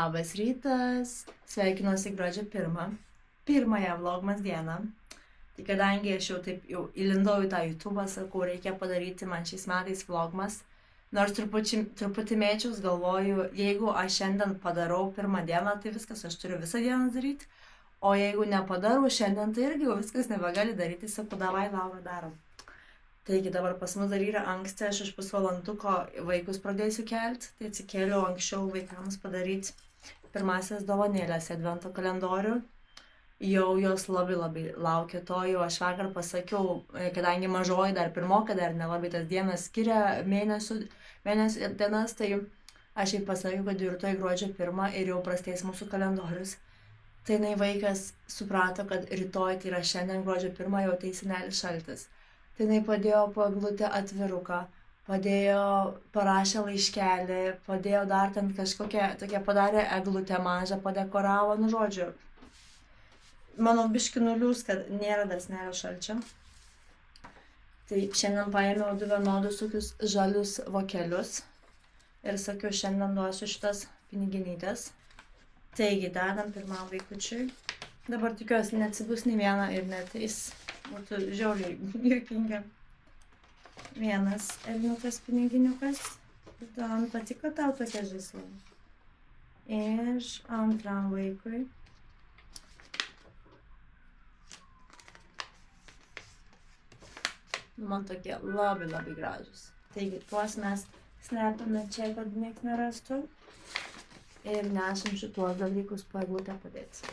Labas rytas, sveikinuosi gruodžio 1, pirmąją vlogmas dieną. Tai kadangi aš jau įlindau į tą YouTube, sakau, reikia padaryti man šiais metais vlogmas. Nors truputį mėčiaus, galvoju, jeigu aš šiandien padarau pirmą dieną, tai viskas, aš turiu visą dieną daryti. O jeigu nepadarau šiandien, tai irgi jau viskas nebegali daryti, sakau, davai, Laura, darom. Taigi dabar pas mus dar yra anksti, aš už pusvalanduko vaikus pradėsiu kelti, tai atsikėliau anksčiau vaikams padaryti pirmasias dovanėlės advento kalendorių. Jau jos labai laukia to, jau aš vakar pasakiau, kadangi mažoji dar pirmoka, dar nelabai tas dienas skiria mėnesio dienas, tai aš jai pasakiau, kad rytoj gruodžio 1 ir jau prastės mūsų kalendorius. Tai vaikas suprato, kad rytoj, tai yra šiandien gruodžio 1, jau ateis senelis šaltis. Tai padėjo po eglutę atviruką, parašė laiškelį, padėjo dar ten kažkokią, padarė eglutę mažą, padekoravo, žodžiu. Mano biški nuliūs, kad nėra dar senelio šalčio. Tai šiandien paėmiau 2 vienodus tokius žalius vokelius ir sakiau, šiandien duosiu šitas piniginytės. Taigi, dedam pirmam vaikučiui. Dabar tikiuosi, neatsibus nei vieną ir neteis. Būtų žiauriai juokinga. Vienas elniukas piniginiukas. Man patiko tau tokia žaisla. Ir antram vaikui. Man tokie labai gražus. Taigi, tuos mes slepiame čia, kad nieks nerastų. Ir nešam šituos dalykus po eglutę padėti.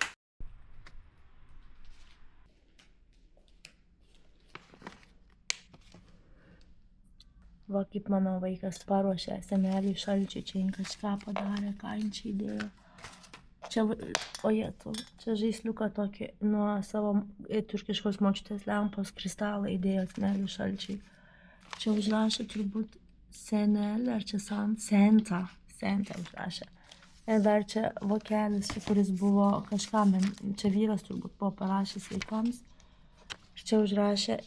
Va, kaip mano vaikas paruošė seneliui šalčiui, čia jin kažką padarė, ką jin čia įdėjo. Čia žaisliuką tokį nuo savo turkiškos močiutės lempos kristalą įdėjo seneliui šalčiui. Čia užrašė turbūt senelį, ar čia Santa užrašė. Ir dar čia vokelis, kuris buvo kažkam, čia vyras turbūt buvo parašęs vaikams. Ir čia užrašė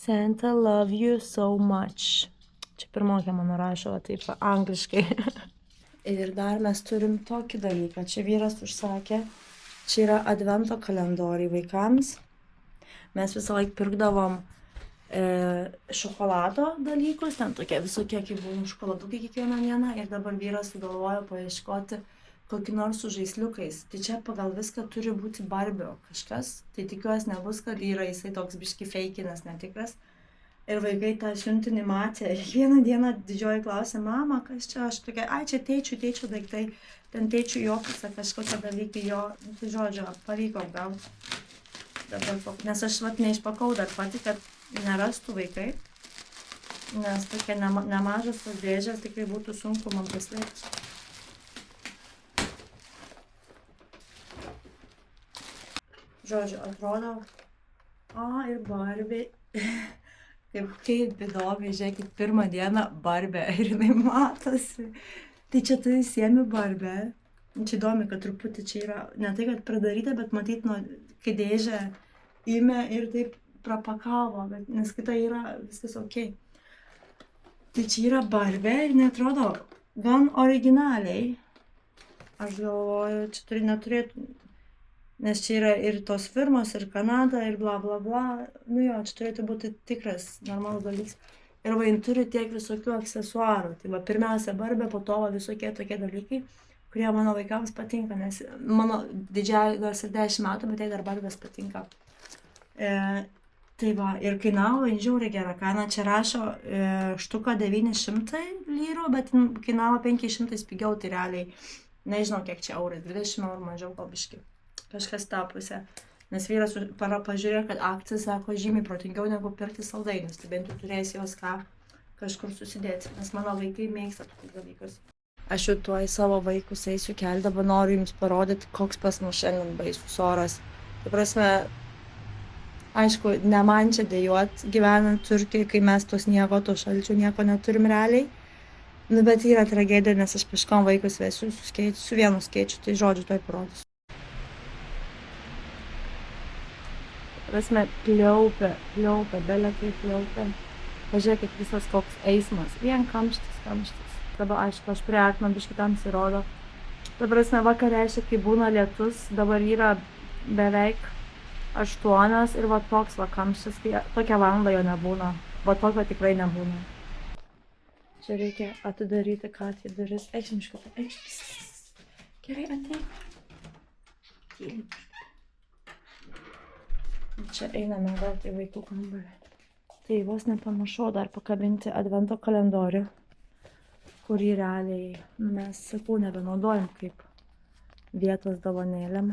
Santa love you so much. Čia pirmokė mano rašo, taip angliškai. Ir dar mes turim tokį dalyką. Čia vyras užsakė. Čia yra advento kalendoriai vaikams. Mes visą laiką pirkdavom šokolado dalykus. Ten tokie visokie, kaip buvom šokoladukai kiekvieną dieną. Ir dabar vyras sugalvojo paieškoti kokį nors su žaisliukais. Tai čia pagal viską turi būti Barbio kažkas. Tai tikiuosi nebus, kad yra jisai toks biški feikinas, netikras. Ir vaikai tą siuntinį matė. Kiekvieną dieną didžioji klausė, mama, kas čia? Aš tokia, čia tėčių daiktai. Ten tėčių juokas, kažkokie dalykai jo. Tai žodžio, pavyko gal. Nes aš neišpakau dar pati, kad nerastų vaikai. Nes tokia nemažas tas dėžės, tikrai būtų sunku man paslėpti. Žodžiu, atrodo, ir Barbie. Kaip įdomiai, žiūrėkit, pirmą dieną Barbė ir jinai matosi. Tai čia tu įsiemi Barbę. Čia įdomi, kad truputį čia yra, ne tai, kad pradaryta, bet matyt, kai dėžę įmė ir taip prapakavo, nes kita yra viskas ok. Tai čia yra Barbė ir neatrodo gan originaliai. Aš galvoju, čia neturėtų, nes čia yra ir tos firmos, ir Kanada, ir bla bla bla. Čia turėtų būti tikras, normalus dalykas. Ir jin turi tiek visokių aksesuarų. Tai pirmiausia Barbė, po to visokie tokie dalykai, kurie mano vaikams patinka, nes mano didžiai nors ir 10 metų, bet jai dar Barbės patinka. Ir kainavo, žiauriai gerą kainą. Čia rašo štuką 900 lyrų, bet kainavo 500 pigiau, tai realiai, nežinau kiek čia eurai, 20 eurų mažiau kalbiškai. Kažkas tą pusę. Nes vyras pažiūrėjo, kad akcija, sako, žymiai protingiau negu pirkti saldainius. Tai bent jau turėsi jos ką kažkur susidėti. Nes mano vaikai mėgsta tokius dalykus. Aš jau tuoj savo vaikus eisiu kelti, dabar noriu jums parodyti, koks pas mus šiandien baisus oras. Tai prasme, aišku, ne man čia dejuot gyvenant Turkijai, kai mes to sniego, to šalčio nieko neturim realiai. Bet yra tragedija, nes aš kažkam vaikus vesiu su vienu skėčiu, tai žodžiu tuoj parodysiu. Prasme, pliaupia, belekai pliaupia. Pažiūrėkit, visas koks eismas. Vien kamštis. Dabar, aišku, aš priartinam biškį tamsiai rodo. Dabar vakar reiškia, kai būna lietus, dabar yra beveik 8 ir va toks va kamštis, kai tokią valandą jo nebūna. Va tokio tikrai nebūna. Čia reikia atidaryti Katei duris. Eiksim iš karto, eiksim. Gerai, ateik. Čia einame gal į vaikų kambarį. Tai vos nepamiršau dar pakabinti advento kalendorių, kurį realiai mes, sakau, nebenaudojam kaip vietos dovanėlėm.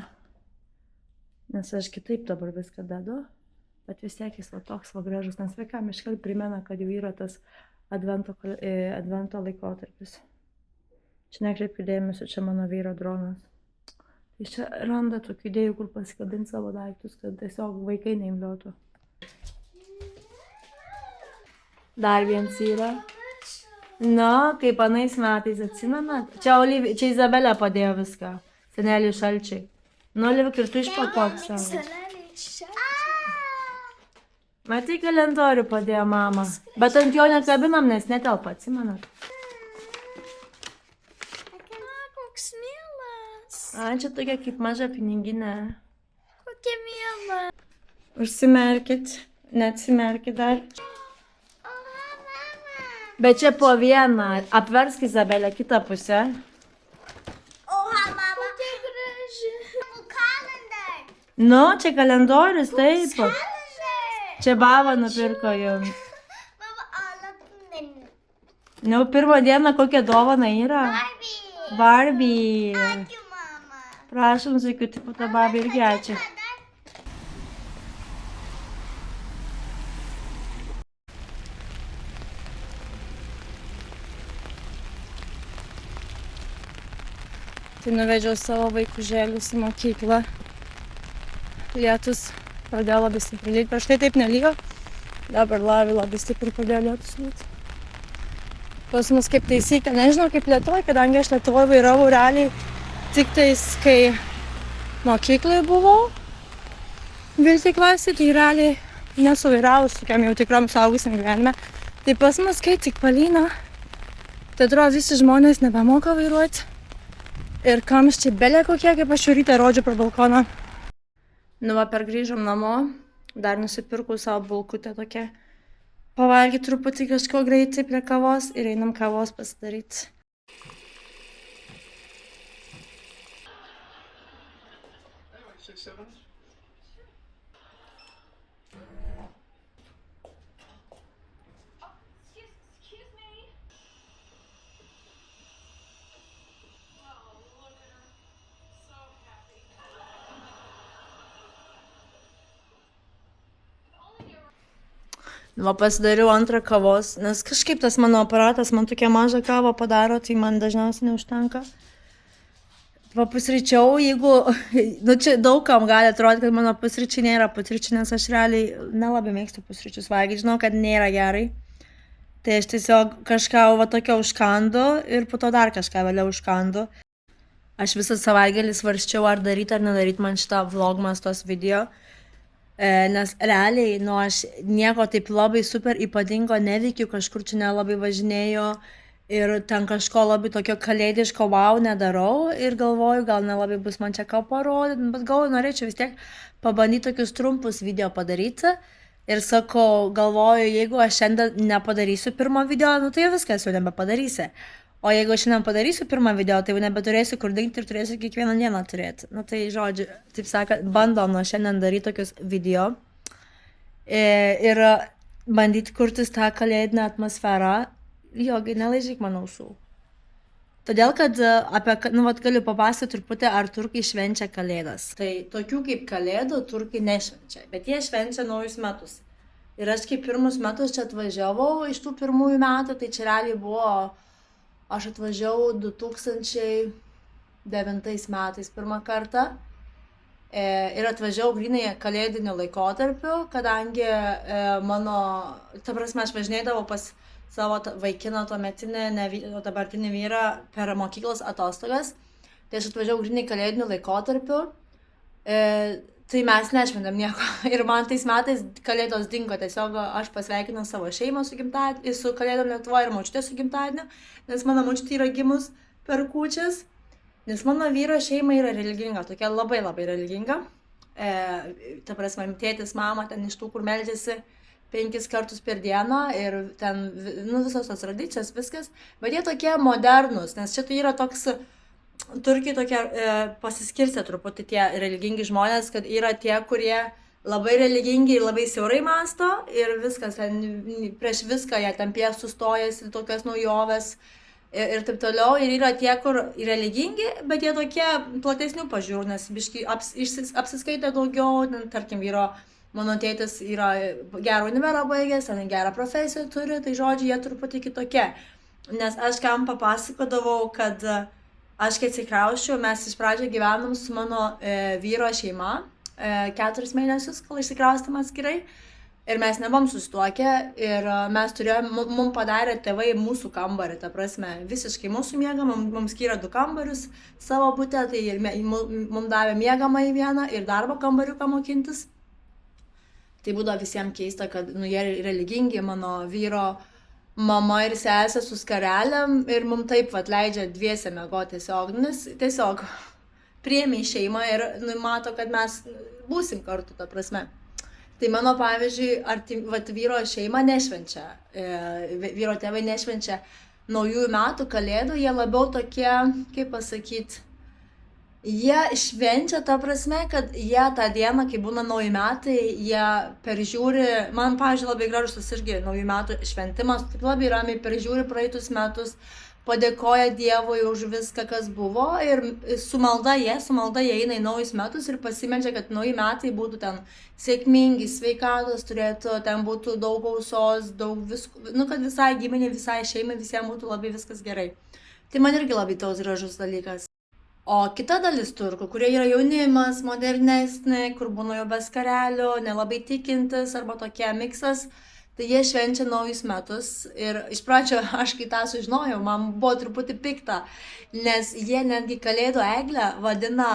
Nes aš kitaip dabar viską dedu, bet vis tiek jis va toks va gražus, nes vaikam iškart primena, kad jau yra tas advento laikotarpis. Čia nekreipiu dėmesio, čia mano vyro dronas. Jis čia randa tokių idėjų, kur pasikabinti savo daiktus, kad tiesiog vaikai neimliotų. Dar viens yra. Na, kaip anais metais atsimenat? Čia Izabelė padėjo viską. Seneliui šalčiai. Nu, Olivik, ir tu išpakuok savo. Matai, kalendorių padėjo mama. Bet ant jo nekabinam, nes netelpa, atsimenat. Koks mielas. Čia tokia kaip maža piniginė. Kokia miela. Užsimerkit, neatsimerkit dar. Bet čia po vieną. Apversk Izabelę kitą pusę. Oha, mama. Kokia graži. Kalendar. Nu, čia kalendorius, taip. Kalendar. Čia baba nupirko jums. Mama, alapnin. Nu, pirmą dieną kokia dovana yra? Barbie. Barbie. Ačiū, mama. Prašom, zuikiu, tipo tą babį irgi ačiū. Tai nuvežiau savo vaikužėlius į mokyklą. Lietus pradėjo labai stipriai lyti. Prieš tai taip nelyjo. Dabar labai stipriai pradėjo lietus lyti. Pas mus kaip taisyklė, nežinau kaip Lietuvoje, kadangi aš Lietuvoje vairavau realiai tik tais, kai mokykloje buvau. Viltį klasį, tai realiai nesuvairavus tokiam jau tikram suaugusiam gyvenime. Tai pas mus, kai tik palyna, tai atrodo visi žmonės nebemoka vairuoti. Ir kamščiai belė kokie, kaip aš jau rytą rodžiu pro balkoną. Nu va, grįžom namo, dar nusipirkau savo bulkutę tokią. Pavalgyti truputį kažko greitai prie kavos ir einam kavos pasidaryti. Va, pasidariau antrą kavos, nes kažkaip tas mano aparatas man tokia mažą kavą padaro, tai man dažniausiai neužtenka. Va, pusryčiau, jeigu, nu čia daugam gali atrodyti, kad mano pusryčiai nėra pusryčiai, nes aš realiai nelabai mėgstu pusryčius valgyti, žinau, kad nėra gerai. Tai aš tiesiog kažką va tokio užkandu ir po to dar kažką vėliau užkandu. Aš visą savaitgalį svarsčiau, ar daryti ar nedaryti man šitą vlogmas tos video. Nes realiai, nu aš nieko taip labai super ypatingo neveikiu, kažkur čia nelabai važinėjau ir ten kažko labai tokio kalėdiško wow nedarau ir galvoju, gal nelabai bus man čia ką parodyti, bet galvoju, norėčiau vis tiek pabandyti tokius trumpus video padaryti ir sakau, galvoju, jeigu aš šiandien nepadarysiu pirmo video, nu tai viskas jau nebepadarysi. O jeigu aš šiandien padarysiu pirmą video, tai jau nebeturėsiu kur dingti ir turėsiu kiekvieną dieną turėti. Nu tai žodžiu, taip sakant, bandom nuo šiandien daryti tokius video ir bandyti kurtis tą kalėdinę atmosferą. Jogi, nelaižyk mano ausų. Todėl, kad nu vat galiu papasakoti truputį, ar turkai švenčia kalėdas. Tai tokių kaip kalėdų turkai nešvenčia, bet jie švenčia naujus metus. Ir aš kaip pirmus metus čia atvažiavau iš tų pirmųjų metų, tai čia realiai buvo... Aš atvažiavau 2009 metais pirmą kartą ir atvažiavau grynai kalėdiniu laikotarpiu, kadangi mano, ta prasme, aš važinėdavau pas savo vaikiną tuometinį, dabartinį vyrą per mokyklos atostogas, tai aš atvažiavau grynai kalėdiniu laikotarpiu, tai mes nešventėm nieko ir man tais metais kalėdos dingo, tiesiog aš pasveikinau savo šeimą su gimtadieniu, su kalėdom Lietuvoje ir močiutė su gimtadieniu, nes mano močiutė yra gimus per kūčias Nes mano vyro šeima yra religinga, tokia labai labai religinga. Ta prasme, tėtis, mama ten iš tų, kur meldžiasi 5 kartus per dieną ir ten, nu, visos tos tradicijos, viskas. Bet jie tokie modernus, nes čia tai yra toks, Turkiai tokie pasiskirstę truputį tie religingi žmonės, kad yra tie, kurie labai religingi ir labai siaurai masto ir viskas, prieš viską jie ten pie sustojasi, tokias naujoves ir taip toliau. Ir yra tie, kur religingi, bet jie tokie platesnių pažiūrų, nes biškai apsiskaitė daugiau, tarkim, mano tėtis yra gerą univerą baigęs, gerą profesiją turi, tai žodžiu, jie truputį kitokie. Nes aš kam papasakodavau, kad aš kai atsikrausčiau, mes iš pradžio gyvenom su mano vyro šeima 4 mėnesius, kol išsikraustėm atskirai. Ir mes nebuvom susituokę ir mes mums padarė tėvai mūsų kambarį, ta prasme, visiškai mūsų miegamą, mums skyrė 2 kambarius savo bute, tai mums davė miegamą į vieną ir darbo kambariuką mokintis. Tai būdavo visiems keista, kad jie religingi, mano vyro mama ir sesė su skarelėm ir mums taip leidžia dviese miegoti tiesiog, nes tiesiog priėmė į šeimą ir mato, kad mes būsim kartu, ta prasme. Tai mano, pavyzdžiui, vyro šeima nešvenčia, vyro tėvai nešvenčia naujųjų metų, kalėdų, jie labiau tokie, kaip pasakyti, jie švenčia ta prasme, kad jie tą dieną, kai būna nauji metai, jie peržiūri, man, pavyzdžiui, labai gražus irgi naujų metų šventimas, taip labai ramiai peržiūri praeitus metus, padėkoja Dievui už viską, kas buvo ir su malda jie eina į naujus metus ir pasimeldžia, kad nauji metai būtų ten sėkmingi, sveikatos turėtų, ten būtų daug gausos, daug visko, kad visai giminė, visai šeimai, visiems būtų labai viskas gerai. Tai man irgi labai toks gražus dalykas. O kita dalis turkų, kurie yra jaunimas, modernesni, kur būna jau be skarelių, nelabai tikintis arba tokie miksas, tai jie švenčia naujus metus ir iš pradžio aš kai tą sužinojau, man buvo truputį pikta, nes jie netgi kalėdų eglę vadina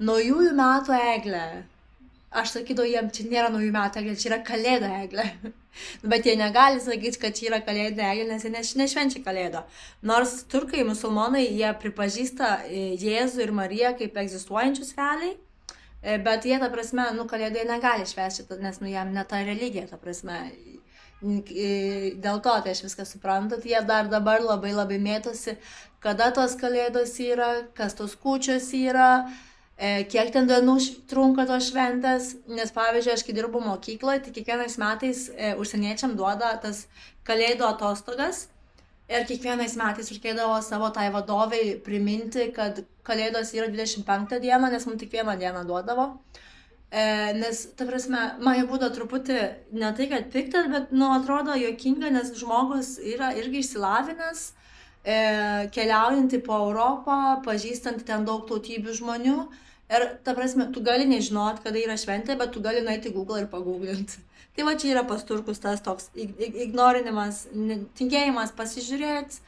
naujųjų metų eglę. Aš sakydavau jiem, čia nėra naujų metų eglė, čia yra kalėdų eglė. Bet jie negali sakyti, kad čia yra kalėdų eglė, nes jie nešvenčia kalėdo. Nors turkai, musulmonai, jie pripažįsta Jėzų ir Mariją kaip egzistuojančius realiai, bet jie, ta prasme, kalėdų jie negali švęsti, nes jam ne ta religija, ta prasme. Dėl to, tai aš viską suprantu, tai jie dar dabar labai labai mėtosi, kada tos kalėdos yra, kas tos kūčios yra, kiek ten dienų trunka tos šventės, nes pavyzdžiui, aš kai dirbu mokykloje, tai kiekvienais metais užsieniečiam duoda tas kalėdų atostogas ir kiekvienais metais reikėdavo savo tai vadovai priminti, kad kalėdos yra 25 dieną, nes mums tik 1 dieną duodavo. Nes, ta prasme, man jau būdavo truputį ne tai, kad piktas, bet, atrodo juokinga, nes žmogus yra irgi išsilavinęs, keliaujantį po Europą, pažįstant ten daug tautybių žmonių. Ir, ta prasme, tu gali nežinot, kada yra šventė, bet tu gali nueiti į Google ir paguglinti. Tai va čia yra pas turkus tas toks ignorinimas, tingėjimas pasižiūrėti,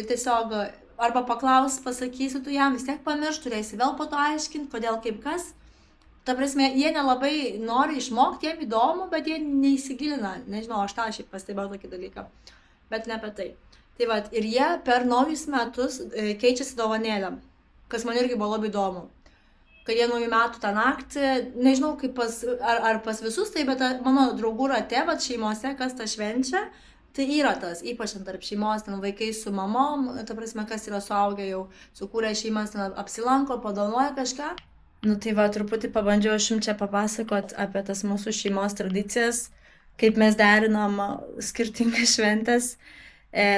tiesiog arba paklaus, pasakysi tu jam, vis tiek pamiršt, turėsi vėl po to aiškinti, kodėl kaip kas. Ta prasme, jie nelabai nori išmokti, jiem įdomu, bet jie neįsigilina. Nežinau, aš tą šiaip pastebėjau tokį dalyką, bet ne apie tai. Tai va, ir jie per naujus metus keičiasi dovanėlėm, kas man irgi buvo labai įdomu. Kad jie naujų metų tą naktį, nežinau, kaip ar pas visus tai, bet mano draugų rate, šeimose, kas tą švenčia, tai yra tas, ypač tarp šeimos, ten vaikai su mamom, ta prasme, kas yra suaugę jau, sukūrė šeimas, ten apsilanko, padovanoja kažką. Tai va, truputį pabandžiau aš jums čia papasakot apie tas mūsų šeimos tradicijas, kaip mes derinam skirtingas šventės.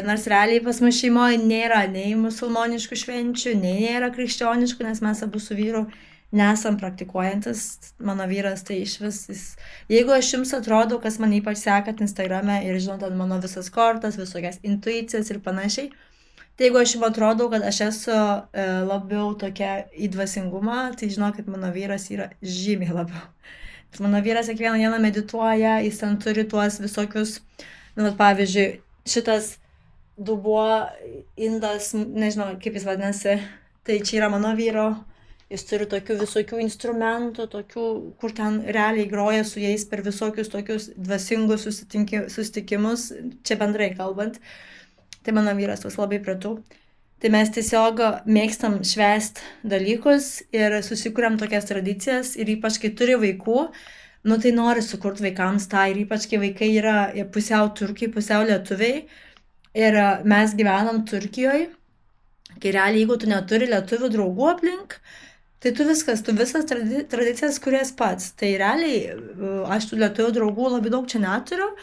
Nors realiai pas mus šeimoje nėra nei musulmoniškų švenčių, nei nėra krikščioniškų, nes mes abu su vyru nesam praktikuojantis. Mano vyras tai išvis, jeigu aš jums atrodau, kas man ypač sekat Instagrame ir žinot mano visas kortas, visokias intuicijas ir panašiai, tai jeigu aš jums atrodau, kad aš esu labiau tokia į dvasingumą, tai žinokit, mano vyras yra žymiai labiau. Mano vyras kiekvieną dieną medituoja, jis ten turi tuos visokius, pavyzdžiui, šitas dubuo, indas, nežinau, kaip jis vadinasi, tai čia yra mano vyro, jis turi tokių visokių instrumentų, tokių, kur ten realiai groja su jais per visokius tokius dvasingus susitikimus, čia bendrai kalbant. Tai mano vyras toks labai prie tų. Tai mes tiesiog mėgstam švęst dalykus ir susikuriam tokias tradicijas ir ypač kai turi vaikų, nu tai nori sukurti vaikams tą ir ypač kai vaikai yra pusiau turkai, pusiau lietuviai ir mes gyvenam Turkijoje, kai realiai jeigu tu neturi lietuvių draugų aplink, tai tu visas tradicijas kurias pats. Tai realiai aš tų lietuvių draugų labai daug čia neturiu.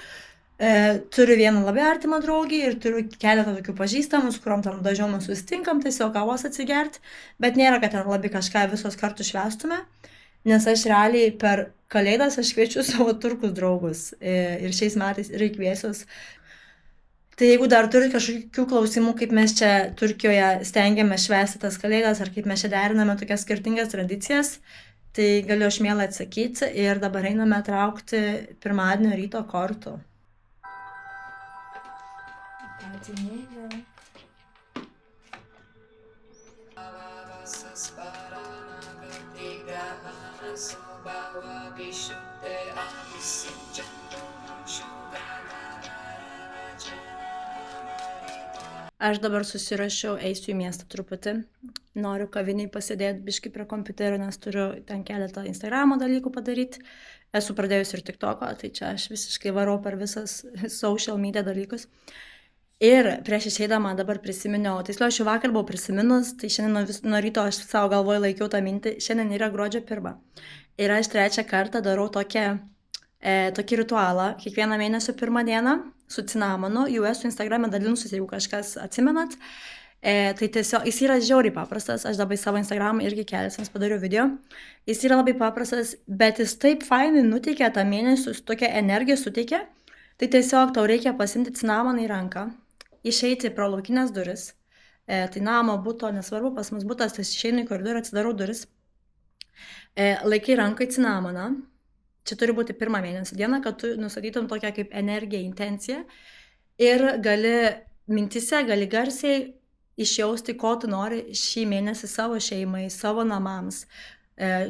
Turiu vieną labai artimą draugį ir turiu keletą tokių pažįstamus, kuriuom tam dažniau mes susitinkam, tiesiog kavos atsigerti, bet nėra, kad ten labai kažką visos kartu švęstume, nes aš realiai per Kalėdas aš kviečiu savo turkus draugus ir šiais metais ir kviesiuos. Tai jeigu dar turit kažkokių klausimų, kaip mes čia Turkijoje stengiame švęsti tas Kalėdas ar kaip mes čia deriname tokias skirtingas tradicijas, tai galiu aš mielai atsakyti ir dabar einame traukti pirmadienio ryto kortų. Aš dabar susirašiau, eisiu į miestą truputį. Noriu kaviniai pasidėti biškį prie kompiuterio, nes turiu ten keletą Instagramo dalykų padaryti. Esu pradėjus ir TikToko, tai čia aš visiškai varau per visas social media dalykus. Ir prieš išeidama dabar prisiminiau, tiksliau aš jau vakar buvau prisiminus, tai šiandien nuo ryto aš savo galvoje laikiau tą mintį, šiandien yra gruodžio 1. Ir aš 3 kartą darau tokį ritualą, kiekvieną mėnesio 1 dieną su cinamonu, jau esu Instagram'e dalinusis, jeigu kažkas atsimenat. Tai tiesiog, jis yra žiauriai paprastas, aš dabar į savo Instagram'ą irgi kelias padariau video. Jis yra labai paprastas, bet jis taip fainai nuteikia tą mėnesį, tokią energiją suteikia. Tai tiesiog tau reikia pasimti cinamoną į ranką, išeiti pro laukinės duris. Tai namo, buto, nesvarbu, pas mus butas, tai išeinu į koridorių, atsidarau duris. Laikai rankai cinamoną. Čia turi būti 1 mėnesio diena, kad tu nustatytum tokią kaip energiją, intenciją ir gali mintise, gali garsiai išjausti, ko tu nori šį mėnesį savo šeimai, savo namams,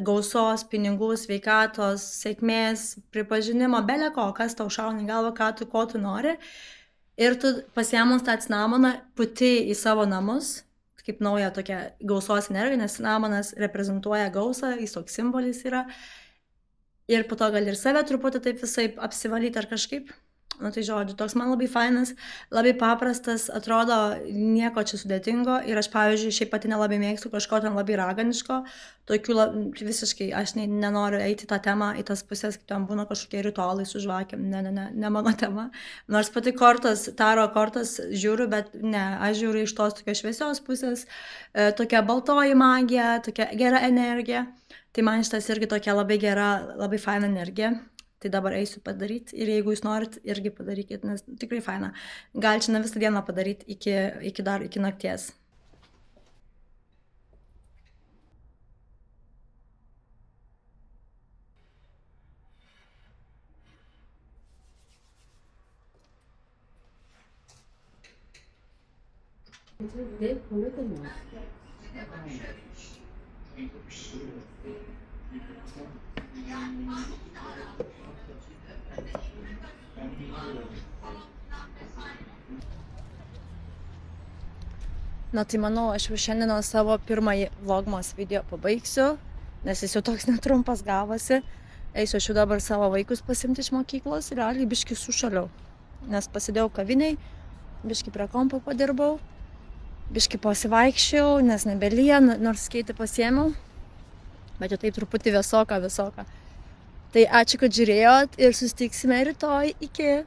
gausos, pinigų, sveikatos, sėkmės, pripažinimo, beleko, kas tau šauna į galvą, ko tu nori. Ir tu pasiėmus tą cinamoną puti į savo namus, kaip nauja tokia gausos energija, nes cinamonas reprezentuoja gausą, jis toks simbolis yra. Ir po to gali ir save truputį taip visai apsivalyti ar kažkaip. Nu tai žodžiu, toks man labai fainas, labai paprastas, atrodo nieko čia sudėtingo. Ir aš, pavyzdžiui, šiaip pati nelabai mėgstu kažko ten labai raganiško. Tokių visiškai, aš nenoriu eiti tą temą į tas pusės, kaip ten būna kažkokie ritualai su žvakėm. Ne mano tema. Nors pati taro kortas žiūriu, bet ne, aš žiūriu iš tos tokios šviesios pusės, tokia baltoji magija, tokia gera energija. Tai man šitas irgi tokia labai gera, labai faina energija. Tai dabar eisiu padaryti ir jeigu jūs norit, irgi padarykit, nes tikrai faina. Gal čia visą dieną padaryti iki nakties. Na tai manau, aš jau šiandien savo pirmąjį vlogmas video pabaigsiu, nes jis jau toks netrumpas gavosi. Eisiu aš jau dabar savo vaikus pasimti iš mokyklos ir realiai biškį sušaliau, nes pasidėjau kaviniai, biškį prie kompo padirbau, biškį pasivaikščiau, nes nebelyja, nors skeitį pasiėmiau, bet jau taip truputį vėsoka. Tai ačiū, kad žiūrėjot ir susitiksime rytoj, iki.